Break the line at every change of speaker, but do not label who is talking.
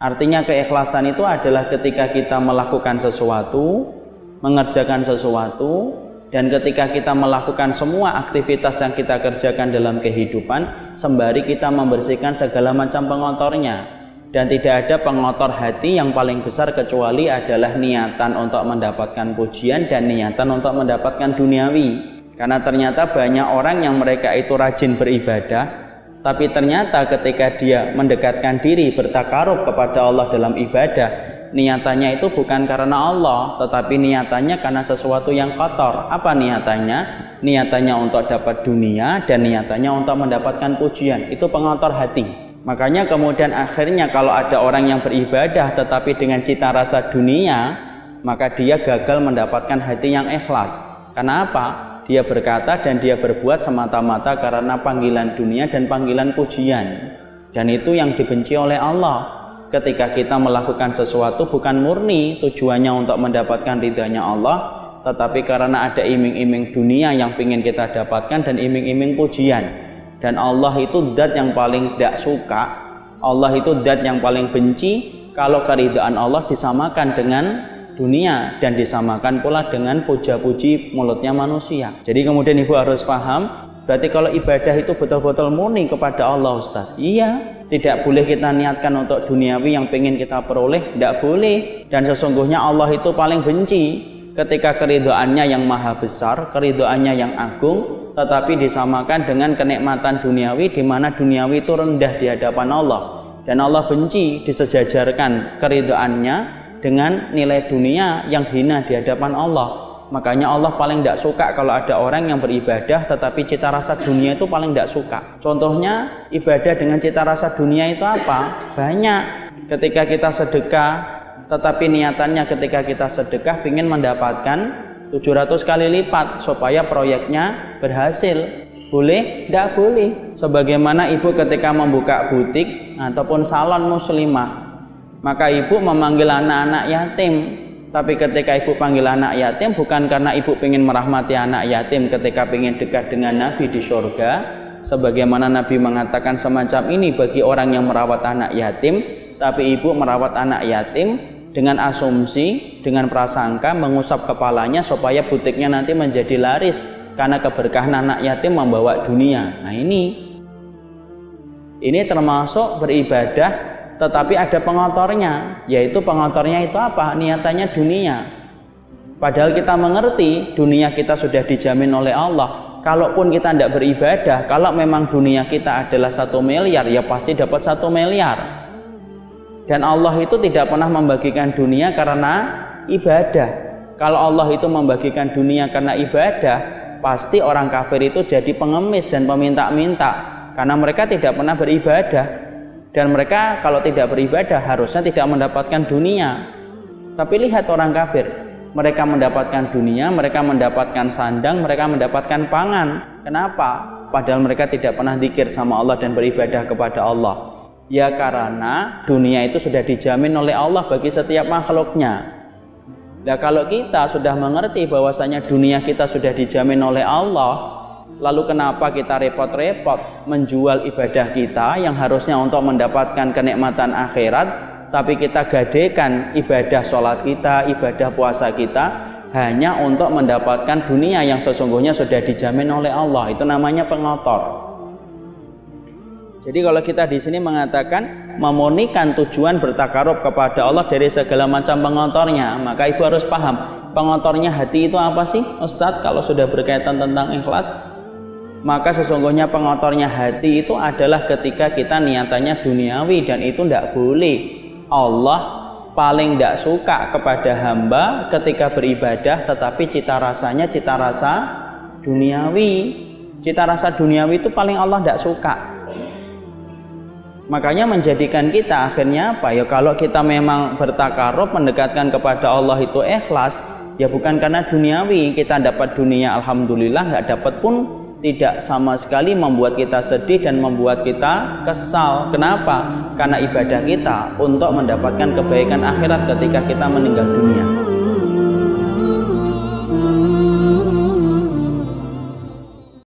Artinya keikhlasan itu adalah ketika kita melakukan sesuatu, mengerjakan sesuatu, dan ketika kita melakukan semua aktivitas yang kita kerjakan dalam kehidupan, sembari kita membersihkan segala macam pengotornya. Dan tidak ada pengotor hati yang paling besar kecuali adalah niatan untuk mendapatkan pujian dan niatan untuk mendapatkan duniawi. Karena ternyata banyak orang yang mereka itu rajin beribadah, tapi ternyata ketika dia mendekatkan diri bertakarub kepada Allah dalam ibadah, niatannya itu bukan karena Allah, tetapi niatannya karena sesuatu yang kotor. Apa niatannya? Niatannya untuk dapat dunia dan niatannya untuk mendapatkan pujian. Itu pengotor hati. Makanya kemudian akhirnya kalau ada orang yang beribadah tetapi dengan cita rasa dunia, maka dia gagal mendapatkan hati yang ikhlas. Karena apa? Dia berkata dan dia berbuat semata-mata karena panggilan dunia dan panggilan pujian. Dan itu yang dibenci oleh Allah. Ketika kita melakukan sesuatu bukan murni tujuannya untuk mendapatkan ridhanya Allah, tetapi karena ada iming-iming dunia yang ingin kita dapatkan dan iming-iming pujian. Dan Allah itu zat yang paling tidak suka, Allah itu zat yang paling benci kalau keridhaan Allah disamakan dengan dunia dan disamakan pula dengan puja-puji mulutnya manusia. Jadi kemudian ibu harus paham, berarti kalau ibadah itu betul-betul murni kepada Allah, Ustaz. Iya, tidak boleh kita niatkan untuk duniawi yang pengen kita peroleh, tidak boleh. Dan sesungguhnya Allah itu paling benci ketika keridhaannya yang maha besar, keridhaannya yang agung, tetapi disamakan dengan kenikmatan duniawi, di mana duniawi itu rendah di hadapan Allah. Dan Allah benci disejajarkan keridhaannya dengan nilai dunia yang hina di hadapan Allah. Makanya Allah paling tidak suka kalau ada orang yang beribadah tetapi cita rasa dunia itu paling tidak suka. Contohnya ibadah dengan cita rasa dunia itu apa? Banyak. Ketika kita sedekah, tetapi niatannya ketika kita sedekah ingin mendapatkan 700 kali lipat supaya proyeknya berhasil. Boleh? Tidak boleh. Sebagaimana ibu ketika membuka butik ataupun salon muslimah, maka ibu memanggil anak-anak yatim. Tapi ketika ibu panggil anak yatim bukan karena ibu ingin merahmati anak yatim ketika ingin dekat dengan Nabi di surga, sebagaimana Nabi mengatakan semacam ini bagi orang yang merawat anak yatim, tapi ibu merawat anak yatim dengan asumsi, dengan prasangka mengusap kepalanya supaya butiknya nanti menjadi laris karena keberkahan anak yatim membawa dunia. Nah ini termasuk beribadah tetapi ada pengotornya, yaitu pengotornya itu apa? Niatannya dunia. Padahal kita mengerti dunia kita sudah dijamin oleh Allah. Kalaupun kita tidak beribadah, kalau memang dunia kita adalah 1 miliar, ya pasti dapat 1 miliar. Dan Allah itu tidak pernah membagikan dunia karena ibadah. Kalau Allah itu membagikan dunia karena ibadah, pasti orang kafir itu jadi pengemis dan peminta-minta, karena mereka tidak pernah beribadah. Dan mereka kalau tidak beribadah harusnya tidak mendapatkan dunia. Tapi lihat orang kafir, mereka mendapatkan dunia, mereka mendapatkan sandang, mereka mendapatkan pangan. Kenapa? Padahal mereka tidak pernah zikir sama Allah dan beribadah kepada Allah. Ya karena dunia itu sudah dijamin oleh Allah bagi setiap makhluknya. Nah kalau kita sudah mengerti bahwasanya dunia kita sudah dijamin oleh Allah, lalu kenapa kita repot-repot menjual ibadah kita yang harusnya untuk mendapatkan kenikmatan akhirat, tapi kita gadekan ibadah sholat kita, ibadah puasa kita hanya untuk mendapatkan dunia yang sesungguhnya sudah dijamin oleh Allah. Itu namanya pengotor. Jadi kalau kita di sini mengatakan memurnikan tujuan bertakarub kepada Allah dari segala macam pengotornya, maka ibu harus paham pengotornya hati itu apa sih, Ustadz? Kalau sudah berkaitan tentang ikhlas, maka sesungguhnya pengotornya hati itu adalah ketika kita niatannya duniawi, dan itu tidak boleh. Allah paling tidak suka kepada hamba ketika beribadah tetapi cita rasanya cita rasa duniawi. Cita rasa duniawi itu paling Allah tidak suka. Makanya menjadikan kita akhirnya apa ya, kalau kita memang bertakarub mendekatkan kepada Allah itu ikhlas, ya bukan karena duniawi. Kita dapat dunia alhamdulillah, nggak dapat pun tidak sama sekali membuat kita sedih dan membuat kita kesal. Kenapa? Karena ibadah kita untuk mendapatkan kebaikan akhirat ketika kita meninggal dunia.